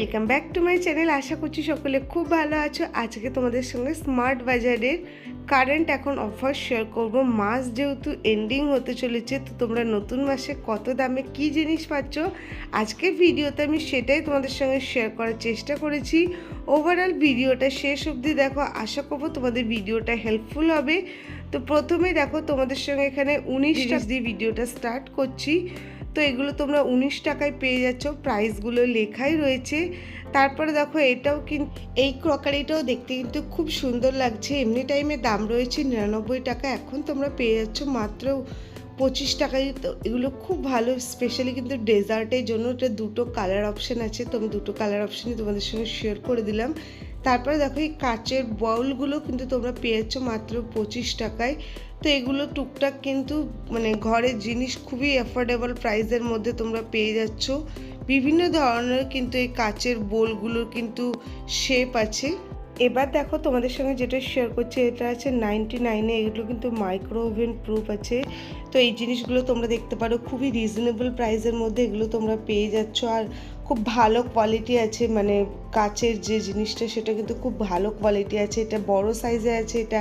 Welcome back to my channel. আশা করছি সকলে খুব ভালো আছো। আজকে তোমাদের সঙ্গে স্মার্ট বাজারের কারেন্ট এখন অফার শেয়ার করব। মাস যেহেতু এন্ডিং হতে চলেছে, তো তোমরা নতুন মাসে কত দামে কি জিনিস পাচ্ছ আজকের ভিডিওতে আমি সেটাই তোমাদের সঙ্গে শেয়ার করার চেষ্টা করেছি। ওভারঅল ভিডিওটা শেষ অবধি দেখো, আশা করবো তোমাদের ভিডিওটা হেল্পফুল হবে। তো প্রথমে দেখো তোমাদের সঙ্গে এখানে 19 টাকা দিয়ে ভিডিওটা স্টার্ট করছি। তো এগুলো তোমরা 19 টাকায় পেয়ে যাচ্ছ, প্রাইসগুলো লেখাই রয়েছে। তারপরে দেখো এটাও কিন্তু এই ক্রকারিটাও দেখতে কিন্তু খুব সুন্দর লাগছে। এমনি টাইমে দাম রয়েছে 99 টাকা, এখন তোমরা পেয়ে যাচ্ছ মাত্র 25 টাকায়। তো এগুলো খুব ভালো, স্পেশালি কিন্তু ডেজার্টের জন্য। এটা দুটো কালার অপশান আছে, তো আমি দুটো কালার অপশানই তোমাদের সঙ্গে শেয়ার করে দিলাম। তারপরে দেখো এই কাচের বাউলগুলো কিন্তু তোমরা পেয়ে যাচ্ছ মাত্র 25 টাকায়। তো এগুলো টুকটাক কিন্তু মানে ঘরের জিনিস খুবই অ্যাফোর্ডেবল প্রাইসের মধ্যে তোমরা পেয়ে যাচ্ছ। বিভিন্ন ধরনের কিন্তু এই কাচের বোলগুলোর কিন্তু শেপ আছে। এবার দেখো তোমাদের সঙ্গে যেটা শেয়ার করছি, এটা আছে 99-এ। এগুলো কিন্তু মাইক্রো ওভেন প্রুফ আছে। তো এই জিনিসগুলো তোমরা দেখতে পারো খুবই রিজনেবল প্রাইসের মধ্যে এগুলো তোমরা পেয়ে যাচ্ছ। আর খুব ভালো কোয়ালিটি আছে, মানে কাচের যে জিনিসটা সেটা কিন্তু খুব ভালো কোয়ালিটি আছে। এটা বড় সাইজে আছে, এটা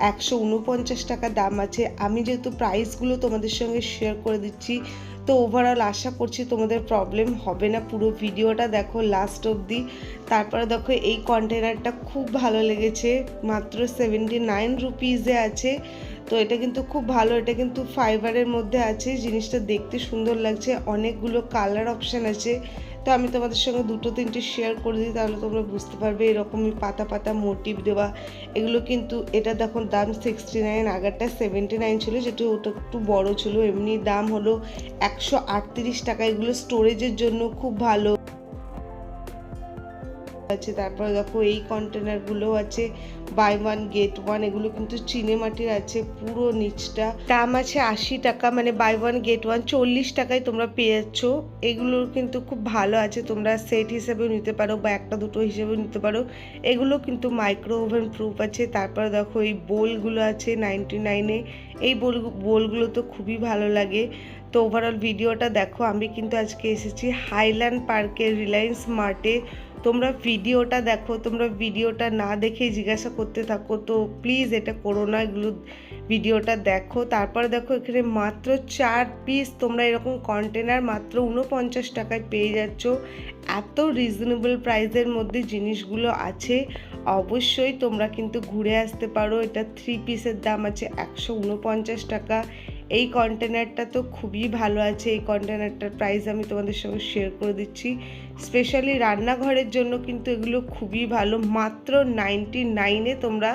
149 টাকা দাম আছে। আমি যেহেতু প্রাইসগুলো তোমাদের সঙ্গে শেয়ার করে দিচ্ছি, তো ওভারঅল আশা করছি তোমাদের প্রবলেম হবে না। পুরো ভিডিওটা দেখো লাস্ট অবধি। তারপরে দেখো এই কন্টেনারটা খুব ভালো লেগেছে, মাত্র 79 রুপিজে আছে। তো এটা কিন্তু খুব ভালো, এটা কিন্তু ফাইবারের মধ্যে আছে, জিনিসটা দেখতে সুন্দর লাগছে। অনেকগুলো কালার অপশান আছে, তো আমি তোমাদের সঙ্গে দুটো তিনটে শেয়ার করে দিই, তাহলে তোমরা বুঝতে পারবে। এরকমই পাতা পাতা মোটিভ দেওয়া এগুলো কিন্তু। এটা দেখো দাম 69, আগেরটা 79 ছিল, যেটা ওটা একটু বড় ছিল। এমনি দাম হলো 138 টাকা। এগুলো স্টোরেজের জন্য খুব ভালো আছে। তারপরে দেখো এই কন্টেনারগুলো আছে বাই ওয়ান গেট ওয়ান। এগুলো কিন্তু চিনে মাটির আছে, পুরো নিচটা দাম আছে 80 টাকা, মানে বাই ওয়ান গেট ওয়ান 40 টাকায় তোমরা পেয়ে যাচ্ছ। এগুলো কিন্তু খুব ভালো আছে, তোমরা সেট হিসেবেও নিতে পারো বা একটা দুটো হিসেবেও নিতে পারো। এগুলো কিন্তু মাইক্রো ওভেন প্রুফ আছে। তারপরে দেখো এই বোলগুলো আছে 99-এ। এই বোলগুলো তো খুবই ভালো লাগে। তো ওভারঅল ভিডিওটা দেখো। আমি কিন্তু আজকে এসেছি হাইল্যান্ড পার্কের রিলায়েন্স মার্টে। তোমরা ভিডিওটা দেখো, তোমরা ভিডিওটা না দেখেই জিজ্ঞাসা করতে থাকো, তো প্লিজ এটা করো না, এগুলো ভিডিওটা দেখো। তারপরে দেখো এখানে মাত্র 4 পিস তোমরা এরকম কন্টেনার মাত্র 49 টাকায় পেয়ে যাচ্ছ। এত রিজনেবল প্রাইসের মধ্যে জিনিসগুলো আছে, অবশ্যই তোমরা কিন্তু ঘুরে আসতে পারো। এটা 3 পিসের দাম আছে 149 টাকা। এই কন্টেনারটা তো খুবই ভালো আছে। এই কন্টেনারটার প্রাইস আমি তোমাদের সঙ্গে শেয়ার করে দিচ্ছি। স্পেশালি রান্নাঘরের জন্য কিন্তু এগুলো খুবই ভালো। মাত্র 99-এ তোমরা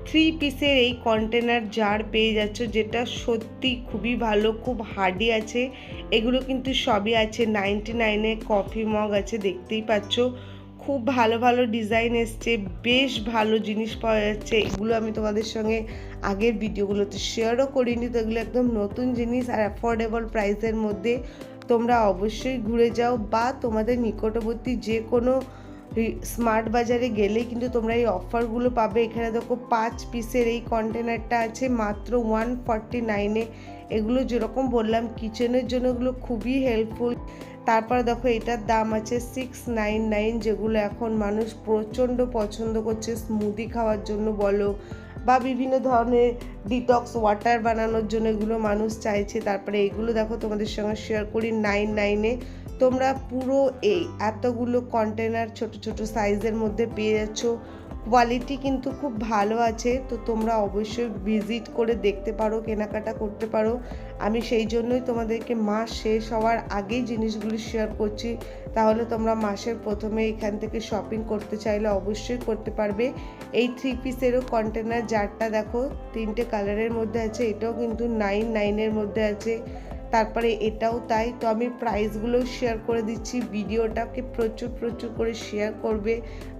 3 পিসের এই কন্টেনার জার পেয়ে যাচ্ছ, যেটা সত্যি খুবই ভালো, খুব হার্ডি আছে। এগুলো কিন্তু সবই আছে 99-এ। কফি মগ আছে, দেখতেই পাচ্ছ। খুব ভালো ভালো ডিজাইন এসছে, বেশ ভালো জিনিস পাওয়া যাচ্ছে। এগুলো আমি তোমাদের সঙ্গে আগের ভিডিওগুলোতে শেয়ারও করিনি, তো এগুলো একদম নতুন জিনিস আর অ্যাফোর্ডেবল প্রাইসের মধ্যে। তোমরা অবশ্যই ঘুরে যাও, বা তোমাদের নিকটবর্তী যে কোনো স্মার্ট বাজারে গেলেই কিন্তু তোমরা এই অফারগুলো পাবে। এখানে দেখো 5 পিসের এই কন্টেনারটা আছে মাত্র 149-এ। এগুলো যেরকম বললাম কিচেনের জন্য এগুলো খুবই হেল্পফুল। তারপর দেখো এটার দাম আছে 699, যেগুলো এখন মানুষ প্রচণ্ড পছন্দ করছে স্মুদি খাওয়ার জন্য বলো, বা বিভিন্ন ধরনের ডিটক্স ওয়াটার বানানোর জন্য এগুলো মানুষ চাইছে। তারপরে এগুলো দেখো তোমাদের সঙ্গে শেয়ার করি 99-এ। তোমরা পুরো এই এতগুলো কন্টেনার ছোট ছোট সাইজের মধ্যে পেয়ে যাচ্ছ। কোয়ালিটি কিন্তু খুব ভালো আছে, তো তোমরা অবশ্যই ভিজিট করে দেখতে পারো, কেনাকাটা করতে পারো। আমি সেই জন্যই তোমাদেরকে মাস শেষ হওয়ার আগেই জিনিসগুলো শেয়ার করছি, তাহলে তোমরা মাসের প্রথমে এখান থেকে শপিং করতে চাইলে অবশ্যই করতে পারবে। এই 3 পিসেরও কন্টেনার জারটা দেখো 3টে কালারের মধ্যে আছে, এটাও কিন্তু 99-এর মধ্যে আছে। তারপরে এটাও তাই। তো আমি প্রাইসগুলো শেয়ার করে দিচ্ছি, ভিডিওটাকে প্রচুর প্রচুর করে শেয়ার করবে।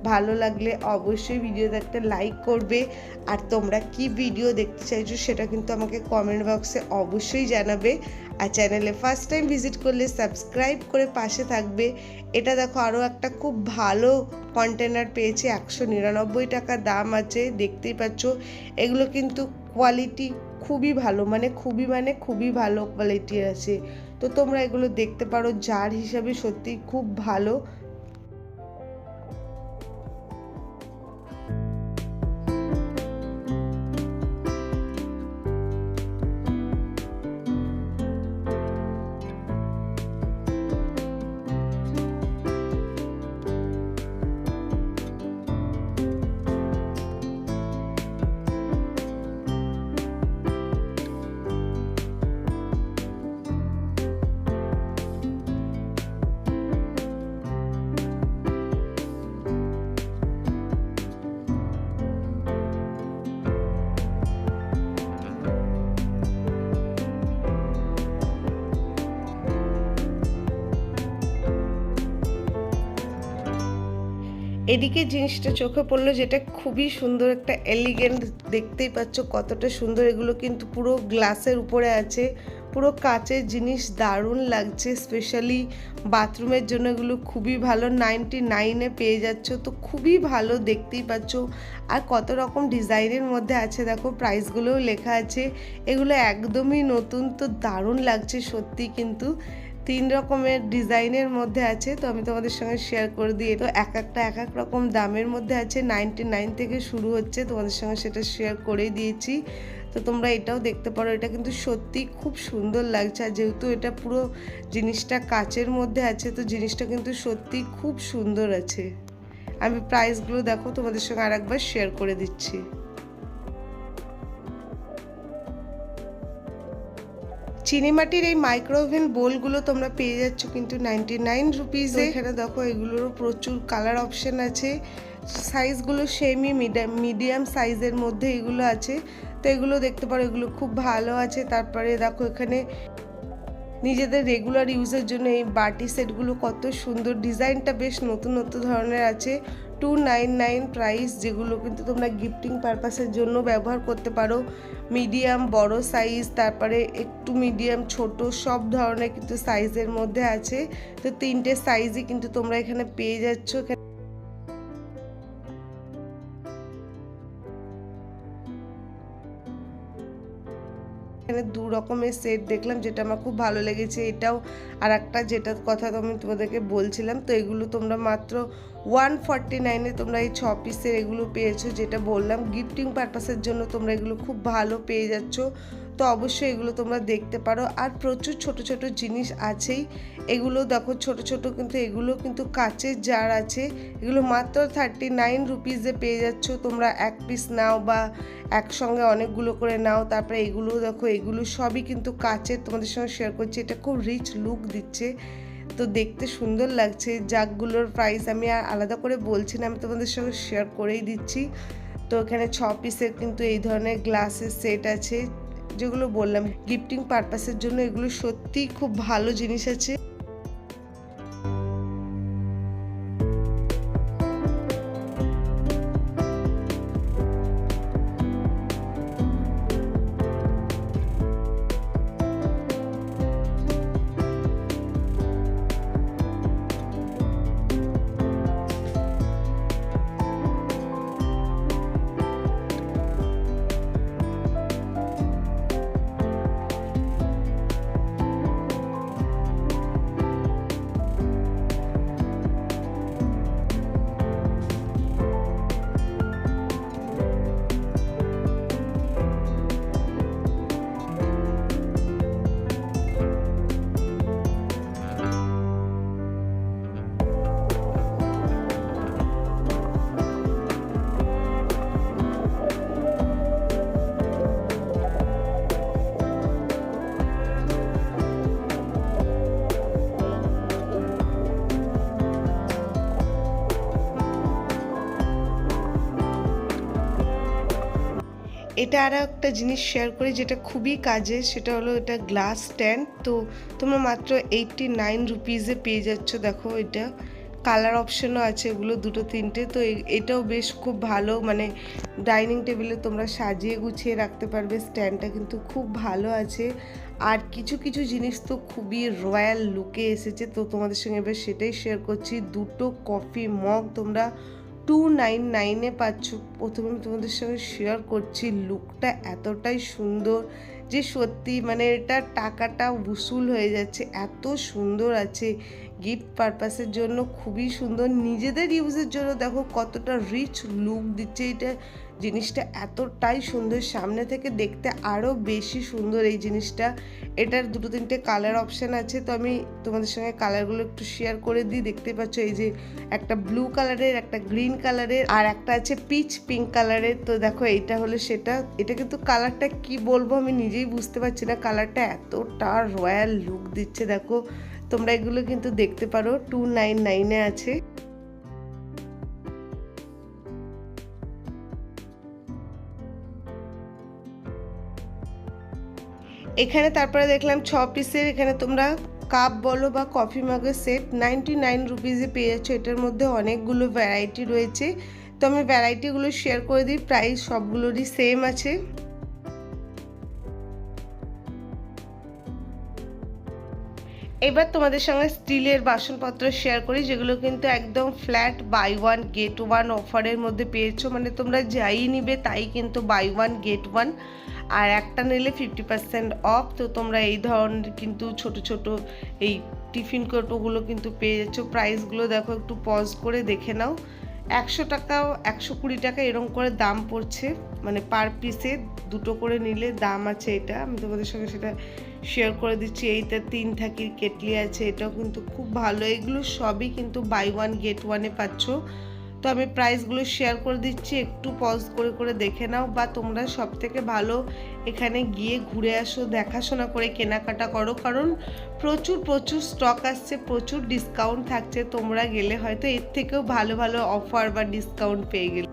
ভালো লাগলে অবশ্যই ভিডিওতে একটা লাইক করবে। আর তোমরা কি ভিডিও দেখতে চাইছো সেটা কিন্তু আমাকে কমেন্ট বক্সে অবশ্যই জানাবে। আর চ্যানেলে ফার্স্ট টাইম ভিজিট করলে সাবস্ক্রাইব করে পাশে থাকবে। এটা দেখো আরও একটা খুব ভালো কন্টেনার পেয়েছি, 199 টাকা দাম আছে, দেখতেই পাচ্ছ। এগুলো কিন্তু কোয়ালিটি খুবই ভালো, মানে খুবই ভালো কোয়ালিটির আছে। তো তোমরা এগুলো দেখতে পারো, জার হিসাবে সত্যি খুব ভালো। এদিকে জিনিসটা চোখে পড়লো, যেটা খুবই সুন্দর একটা এলিগেন্ট, দেখতেই পাচ্ছ কতটা সুন্দর। এগুলো কিন্তু পুরো গ্লাসের উপরে আছে, পুরো কাচের জিনিস, দারুণ লাগছে। স্পেশালি বাথরুমের জন্য এগুলো খুবই ভালো, 99-এ পেয়ে যাচ্ছ, তো খুবই ভালো, দেখতেই পাচ্ছ। আর কত রকম ডিজাইনের মধ্যে আছে দেখো, প্রাইসগুলোও লেখা আছে। এগুলো একদমই নতুন, তো দারুণ লাগছে সত্যি। কিন্তু 3 রকমের ডিজাইনের মধ্যে আছে, তো আমি তোমাদের সঙ্গে শেয়ার করে দিই। তো এক এক রকম দামের মধ্যে আছে, 99 থেকে শুরু হচ্ছে, তোমাদের সঙ্গে সেটা শেয়ার করেই দিয়েছি। তো তোমরা এটাও দেখতে পারো, এটা কিন্তু সত্যি খুব সুন্দর লাগছে। আর যেহেতু এটা পুরো জিনিসটা কাচের মধ্যে আছে, তো জিনিসটা কিন্তু সত্যি খুব সুন্দর আছে। আমি প্রাইসগুলো দেখো তোমাদের সঙ্গে আরেকবার শেয়ার করে দিচ্ছি। চিনিমাটির এই মাইক্রোওভেন বোলগুলো তোমরা পেয়ে যাচ্ছ কিন্তু 99 রুপিজে। এখানে দেখো এগুলোরও প্রচুর কালার অপশন আছে, সাইজগুলো সেমি মিডিয়াম সাইজের মধ্যে এগুলো আছে, তো এগুলো দেখতে পারো, এগুলো খুব ভালো আছে। তারপরে দেখো এখানে নিজেদের রেগুলার ইউজের জন্য এই বাটি সেটগুলো কত সুন্দর, ডিজাইনটা বেশ নতুন নতুন ধরনের আছে। 299 প্রাইস, যেগুলো কিন্তু তোমরা গিফটিং পারপাসের জন্য ব্যবহার করতে পারো। মিডিয়াম, বড় সাইজ, তারপরে একটু মিডিয়াম, ছোট, সব ধরনের কিন্তু সাইজের মধ্যে আছে। তো 3টে সাইজই কিন্তু তোমরা এখানে পেয়ে যাচ্ছ। এখানে 2 রকমের সেট দেখলাম, যেটা আমার খুব ভালো লেগেছে। এটাও আর একটা, যেটার কথা আমি তোমাদেরকে বলছিলাম। তো এগুলো তোমরা মাত্র 149-এ তোমরা এই 6 পিসের এগুলো পেয়েছো, যেটা বললাম গিফটিং পারপাসের জন্য তোমরা এগুলো খুব ভালো পেয়ে যাচ্ছ। তো অবশ্যই এগুলো তোমরা দেখতে পারো। আর প্রচুর ছোট ছোট জিনিস আছেই, এগুলো দেখো ছোট ছোট, কিন্তু এগুলো কিন্তু কাচের জার আছে। এগুলো মাত্র 39 রুপিজে পেয়ে যাচ্ছ। তোমরা এক পিস নাও বা একসঙ্গে অনেকগুলো করে নাও। তারপরে এগুলো দেখো, এগুলো সবই কিন্তু কাচের, তোমাদের সঙ্গে শেয়ার করছি। এটা খুব রিচ লুক দিচ্ছে, তো দেখতে সুন্দর লাগছে। জাগগুলোর প্রাইস আমি আর আলাদা করে বলছি না, আমি তোমাদের সঙ্গে শেয়ার করেই দিচ্ছি। তো এখানে 6 পিসের কিন্তু এই ধরনের গ্লাসের সেট আছে, যেগুলো বললাম গিফটিং পারপাসের জন্য। এগুলো সত্যিই খুব ভালো জিনিস আছে। এটা আর একটা জিনিস শেয়ার করি, যেটা খুবই কাজের, সেটা হলো এটা গ্লাস স্ট্যান্ড। তো তোমরা মাত্র 89 রুপিজে পেয়ে যাচ্ছ। দেখো এটা কালার অপশনও আছে, এগুলো 2-3টে। তো এটাও বেশ খুব ভালো, মানে ডাইনিং টেবিলে তোমরা সাজিয়ে গুছিয়ে রাখতে পারবে। স্ট্যান্ডটা কিন্তু খুব ভালো আছে। আর কিছু কিছু জিনিস তো খুবই রয়্যাল লুকে এসেছে, তো তোমাদের সঙ্গে এবার সেটাই শেয়ার করছি। 2টো কফি মগ তোমরা 299-এ পাচ্ছ। প্রথমে আমি তোমাদের সঙ্গে শেয়ার করছি, লুকটা এতটাই সুন্দর যে সত্যি মানে এটা টাকাটা উসুল হয়ে যাচ্ছে, এত সুন্দর আছে। গিফট পারপাসের জন্য খুবই সুন্দর, নিজেদের ইউজের জন্য দেখো কতটা রিচ লুক দিচ্ছে। এটা জিনিসটা এতটাই সুন্দর, সামনে থেকে দেখতে আরও বেশি সুন্দর এই জিনিসটা। এটার 2-3টে কালার অপশান আছে, তো আমি তোমাদের সঙ্গে কালারগুলো একটু শেয়ার করে দিই। দেখতে পাচ্ছ এই যে একটা ব্লু কালারের, একটা গ্রিন কালারের, আর একটা আছে পিচ পিঙ্ক কালারের। তো দেখো এইটা হলো সেটা। এটা কিন্তু কালারটা কি বলবো আমি নিজেই বুঝতে পারছি না, কালারটা এতটা রয়্যাল লুক দিচ্ছে। দেখো তোমরা এগুলো কিন্তু দেখতে পারো, 299-এ আছে। এখানে তারপরে দেখলাম 6 পিসের, এখানে তোমরা কাপ বলো বা কফি মাগের সেট 99 রুপিজে পেয়ে যাচ্ছ। এটার মধ্যে অনেকগুলো ভ্যারাইটি রয়েছে, তো আমি ভ্যারাইটিগুলো শেয়ার করে দিই। প্রাইস সবগুলোরই সেম আছে। এবার তোমাদের সঙ্গে স্টিলের বাসনপত্র শেয়ার করি, যেগুলো কিন্তু একদম flat buy one get one অফারের মধ্যে পেয়েছো। মানে তোমরা যাই নিবে তাই কিন্তু বাই ওয়ান গেট ওয়ান, আর একটা নিলে 50% অফ। তো তোমরা এই ধরনের কিন্তু ছোট ছোট এই টিফিন কৌটোগুলো কিন্তু পেয়ে যাচ্ছ। প্রাইসগুলো দেখো, একটু পজ করে দেখে নাও। 100 টাকা 120 টাকা এরকম করে দাম পড়ছে, মানে পার পিসে দুটো করে নিলে দাম আছে। এটা আমি তোমাদের সঙ্গে সেটা শেয়ার করে দিচ্ছি। এইটা 3 থাকির কেটলি আছে, এটাও কিন্তু খুব ভালো। এগুলো সবই কিন্তু বাই ওয়ান গেট ওয়ানে পাচ্ছ। তো আমি প্রাইসগুলো শেয়ার করে দিচ্ছি, একটু পজ করে করে দেখে নাও, বা তোমরা সব থেকে ভালো এখানে গিয়ে ঘুরে আসো, দেখাশোনা করে কেনাকাটা করো, কারণ প্রচুর প্রচুর স্টক আসছে, প্রচুর ডিসকাউন্ট থাকছে। তোমরা গেলে হয়তো এর থেকেও ভালো ভালো অফার বা ডিসকাউন্ট পেয়ে গেলে।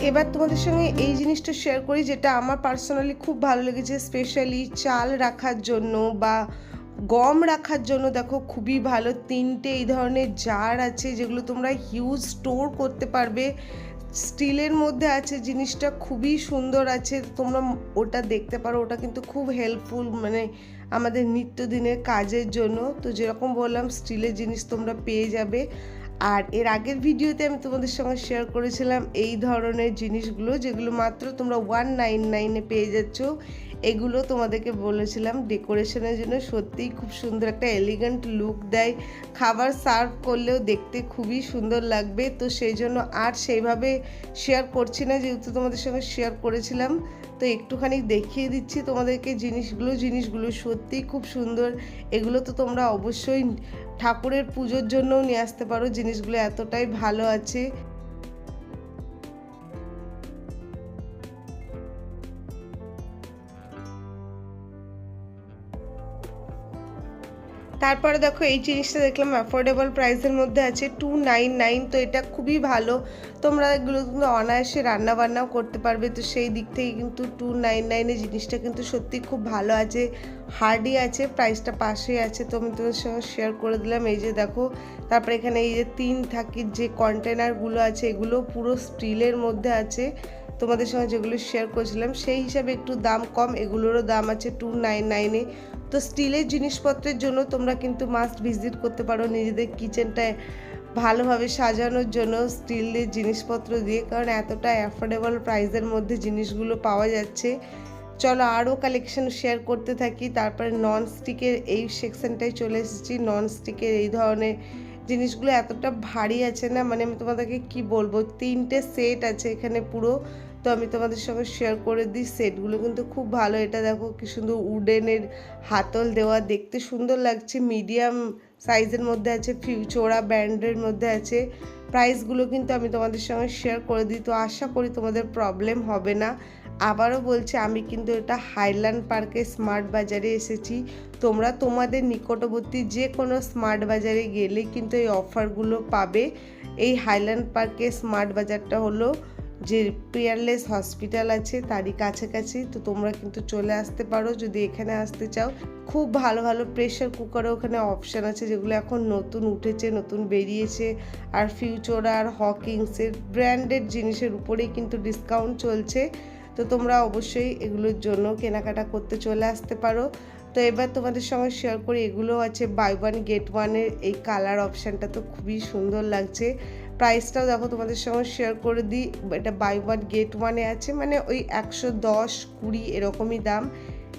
এবার তোমাদের সঙ্গে এই জিনিসটা শেয়ার করি, যেটা আমার পার্সোনালি খুব ভালো লেগেছে। স্পেশালি চাল রাখার জন্য বা গম রাখার জন্য দেখো খুবই ভালো। 3টে এই ধরনের জার আছে, যেগুলো তোমরা হিউজ স্টোর করতে পারবে। স্টিলের মধ্যে আছে, জিনিসটা খুবই সুন্দর আছে, তোমরা ওটা দেখতে পারো। ওটা কিন্তু খুব হেল্পফুল, মানে আমাদের নিত্যদিনের কাজের জন্য। তো যেরকম বললাম, স্টিলের জিনিস তোমরা পেয়ে যাবে। আর এর আগের ভিডিওতে আমি তোমাদের সঙ্গে শেয়ার করেছিলাম এই ধরনের জিনিসগুলো, যেগুলো মাত্র তোমরা 199-এ পেয়ে যাচ্ছ। এগুলো তোমাদেরকে বলেছিলাম ডেকোরেশনের জন্য, সত্যিই খুব সুন্দর একটা এলিগেন্ট লুক দেয়। খাবার সার্ভ করলেও দেখতে খুবই সুন্দর লাগবে। তো সেই জন্য আর সেইভাবে শেয়ার করছি না, যেহেতু তোমাদের সঙ্গে শেয়ার করেছিলাম। তো একটুখানি দেখিয়ে দিচ্ছি তোমাদেরকে জিনিসগুলো সত্যিই খুব সুন্দর। এগুলো তো তোমরা অবশ্যই ঠাকুরের পুজোর জন্যও নিয়ে আসতে পারো, জিনিসগুলো এতটাই ভালো আছে। তারপরে দেখো এই জিনিসটা দেখলাম অ্যাফোর্ডেবল প্রাইসের মধ্যে আছে, 299। তো এটা খুবই ভালো, তোমরা এগুলো কিন্তু অনায়াসে রান্নাবান্নাও করতে পারবে। তো সেই দিক থেকে কিন্তু 299 জিনিসটা কিন্তু সত্যি খুব ভালো আছে, হার্ডি আছে, প্রাইসটা পাশেই আছে। তো আমি তোমাদের সঙ্গে শেয়ার করে দিলাম। এই যে দেখো, তারপরে এখানে এই যে 3 থাকির যে কন্টেনারগুলো আছে, এগুলো পুরো স্টিলের মধ্যে আছে। তোমাদের সঙ্গে যেগুলো শেয়ার করেছিলাম সেই হিসাবে একটু দাম কম, এগুলোরও দাম আছে 299-এ। তো স্টিলের জিনিসপত্রের জন্য তোমরা কিন্তু মাস্ট ভিজিট করতে পারো নিজেদের কিচেনটায় ভালোভাবে সাজানোর জন্য স্টিলের জিনিসপত্র দিয়ে, কারণ এতটা অ্যাফোর্ডেবল প্রাইসের মধ্যে জিনিসগুলো পাওয়া যাচ্ছে। চলো আরও কালেকশন শেয়ার করতে থাকি। তারপরে নন স্টিকের এই সেকশনটায় চলে এসেছি। নন স্টিকের এই ধরনের জিনিসগুলো এতটা ভারী আছে না, মানে আমি তোমাদেরকে কি বলবো, 3টে সেট আছে এখানে পুরো। তো আমি তোমাদের সঙ্গে শেয়ার করে দিই, সেটগুলো কিন্তু খুব ভালো। এটা দেখো কি সুন্দর উডেনের হাতল দেওয়া, দেখতে সুন্দর লাগছে। মিডিয়াম সাইজের মধ্যে আছে, ফিউচোরা ব্র্যান্ডের মধ্যে আছে। প্রাইসগুলো কিন্তু আমি তোমাদের সঙ্গে শেয়ার করে দিই। তো আশা করি তোমাদের প্রবলেম হবে না। আবারও বলছি, আমি কিন্তু এটা হাইল্যান্ড পার্কে স্মার্ট বাজারে এসেছি। তোমরা তোমাদের নিকটবর্তী যে কোনো স্মার্ট বাজারে গেলে কিন্তু এই অফারগুলো পাবে। এই হাইল্যান্ড পার্কে স্মার্ট বাজারটা হলো যে পিয়ারলেস হসপিটাল আছে তারই কাছাকাছি। তো তোমরা কিন্তু চলে আসতে পারো যদি এখানে আসতে চাও। খুব ভালো ভালো প্রেশার কুকারও ওখানে অপশান আছে, যেগুলো এখন নতুন উঠেছে, নতুন বেরিয়েছে। আর ফিউচর আর হকিংসের ব্র্যান্ডেড জিনিসের উপরেই কিন্তু ডিসকাউন্ট চলছে। তো তোমরা অবশ্যই এগুলোর জন্য কেনাকাটা করতে চলে আসতে পারো। তো এবার তোমাদের সঙ্গে শেয়ার করি, এগুলো আছে বাই ওয়ান গেট ওয়ানের। এই কালার অপশানটা তো খুবই সুন্দর লাগছে। প্রাইসটাও দেখো তোমাদের সঙ্গে শেয়ার করে দিই। এটা বাই ওয়ান গেট ওয়ানে আছে, মানে ওই 110-20 এরকমই দাম।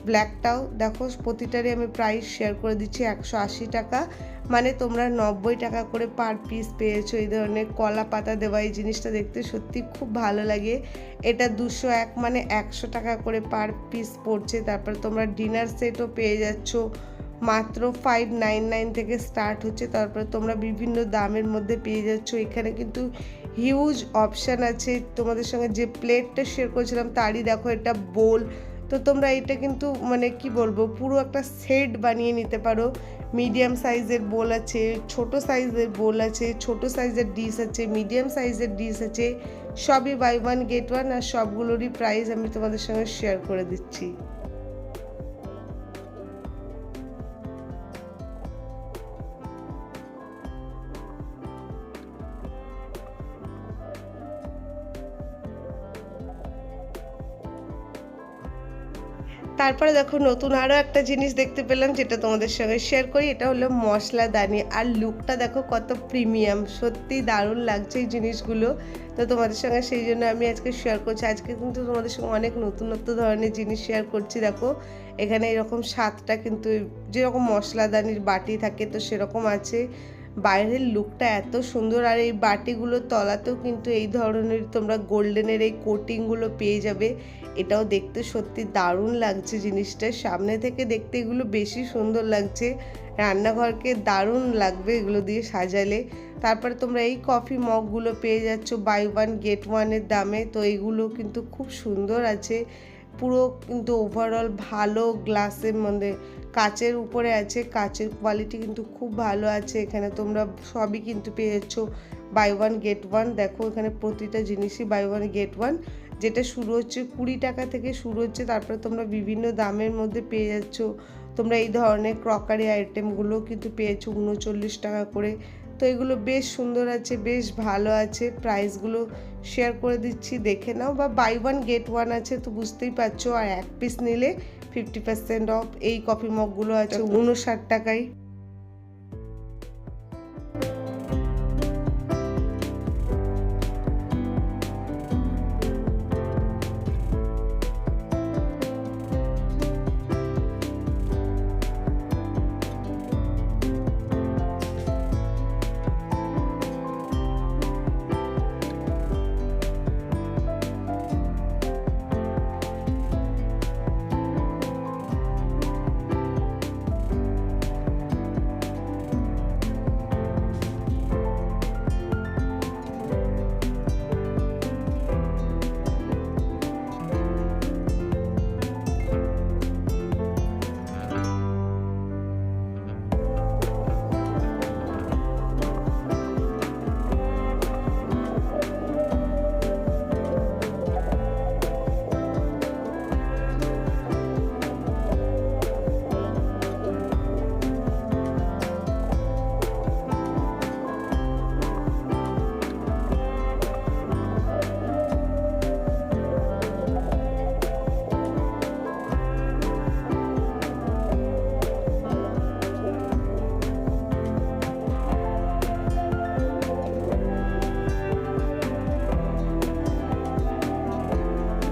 ব্ল্যাকটাও দেখো প্রতিটারই আমি প্রাইস শেয়ার করে দিচ্ছি 180 টাকা, মানে তোমরা 90 টাকা করে পার পিস পেয়েছো। এই ধরনের কলা পাতা দেওয়া এই জিনিসটা দেখতে সত্যি খুব ভালো লাগে। এটা 201 মানে 100 টাকা করে পার পিস পড়ছে। তারপর তোমরা ডিনার সেটও পেয়ে যাচ্ছ, মাত্র 599 থেকে স্টার্ট হচ্ছে। তারপর তোমরা বিভিন্ন দামের মধ্যে পেয়ে যাচ্ছ। এখানে কিন্তু হিউজ অপশান আছে। তোমাদের সঙ্গে যে প্লেটটা শেয়ার করেছিলাম তারই দেখো এটা বোল। তো তোমরা এটা কিন্তু মানে কি বলবো, পুরো একটা সেট বানিয়ে নিতে পারো। মিডিয়াম সাইজের বোল আছে, ছোট সাইজের বোল আছে, ছোট সাইজের ডিশ আছে, মিডিয়াম সাইজের ডিশ আছে, সবই বাই ওয়ান গেট ওয়ান। আর সবগুলোরই প্রাইস আমি তোমাদের সঙ্গে শেয়ার করে দিচ্ছি। তারপরে দেখো নতুন আরও একটা জিনিস দেখতে পেলাম, যেটা তোমাদের সঙ্গে শেয়ার করি। এটা হলো মশলাদানি, আর লুকটা দেখো কত প্রিমিয়াম, সত্যি দারুণ লাগছে এই জিনিসগুলো। তো তোমাদের সঙ্গে সেই জন্য আমি আজকে শেয়ার করছি। আজকে কিন্তু তোমাদের সঙ্গে অনেক নতুন ধরনের জিনিস শেয়ার করছি। দেখো এখানে এরকম 7টা কিন্তু যেরকম মশলাদানির বাটি থাকে তো সেরকম আছে। বাইরের লুকটা এত সুন্দর, আর এই বাটিগুলোর তলাতেও কিন্তু এই ধরনের তোমরা গোল্ডেনের এই কোটিংগুলো পেয়ে যাবে। এটাও দেখতে সত্যি দারুণ লাগছে জিনিসটা, সামনে থেকে দেখতে এগুলো বেশি সুন্দর লাগছে। রান্নাঘরকে দারুণ লাগবে এগুলো দিয়ে সাজালে। তারপরে তোমরা এই কফি মগগুলো পেয়ে যাচ্ছ বাই ওয়ান গেট ওয়ানের দামে। তো এইগুলো কিন্তু খুব সুন্দর আছে, পুরো কিন্তু ওভারঅল ভালো গ্লাসের মধ্যে কাচের উপরে আছে, কাচের কোয়ালিটি কিন্তু খুব ভালো আছে। এখানে তোমরা সবই কিন্তু পেয়ে যাচ্ছ বাই ওয়ান গেট ওয়ান। দেখো এখানে প্রতিটা জিনিসই বাই ওয়ান গেট ওয়ান, যেটা শুরু হচ্ছে 20 টাকা থেকে শুরু হচ্ছে। তারপরে তোমরা বিভিন্ন দামের মধ্যে পেয়ে যাচ্ছ। তোমরা এই ধরনের ক্রকারি আইটেমগুলো কিন্তু পেয়েছো 39 টাকা করে। তো এগুলো বেশ সুন্দর আছে, বেশ ভালো আছে। প্রাইসগুলো শেয়ার করে দিচ্ছি, দেখে নাও। বা বাই ওয়ান গেট ওয়ান আছে তো বুঝতেই পারছো। আর এক পিস নিলে 50% অফ। এই কফি মগগুলো আছে 59 টাকায়।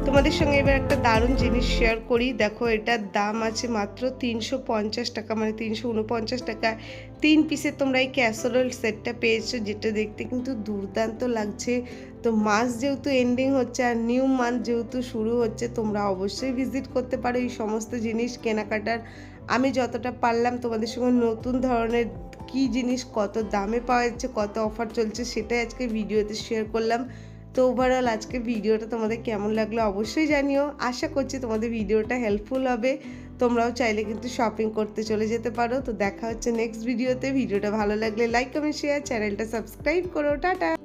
তোমাদের সঙ্গে এবার একটা দারুণ জিনিস শেয়ার করি। দেখো এটার দাম আছে মাত্র 350 টাকা, মানে 349 টাকা। 3 পিসের তোমরা এই ক্যাসেরোল সেটটা পেয়েছো, যেটা দেখতে কিন্তু দুর্দান্ত লাগছে। তো মাস যেহেতু এন্ডিং হচ্ছে আর নিউ মান্থ যেহেতু শুরু হচ্ছে, তোমরা অবশ্যই ভিজিট করতে পারো এই সমস্ত জিনিস কেনাকাটার। আমি যতটা পারলাম তোমাদের সঙ্গে নতুন ধরনের কি জিনিস কত দামে পাওয়া যাচ্ছে, কত অফার চলছে, সেটাই আজকে ভিডিওতে শেয়ার করলাম। তো ওভারঅল আজকে ভিডিওটা তোমাদের কেমন লাগলো অবশ্যই জানিও। আশা করছি তোমাদের ভিডিওটা হেল্পফুল হবে। তোমরাও চাইলে কিন্তু শপিং করতে চলে যেতে পারো। তো দেখা হচ্ছে নেক্সট ভিডিওতে। ভিডিওটা ভালো লাগলে লাইক কমেন্ট শেয়ার, চ্যানেলটা সাবস্ক্রাইব করো। টাটা।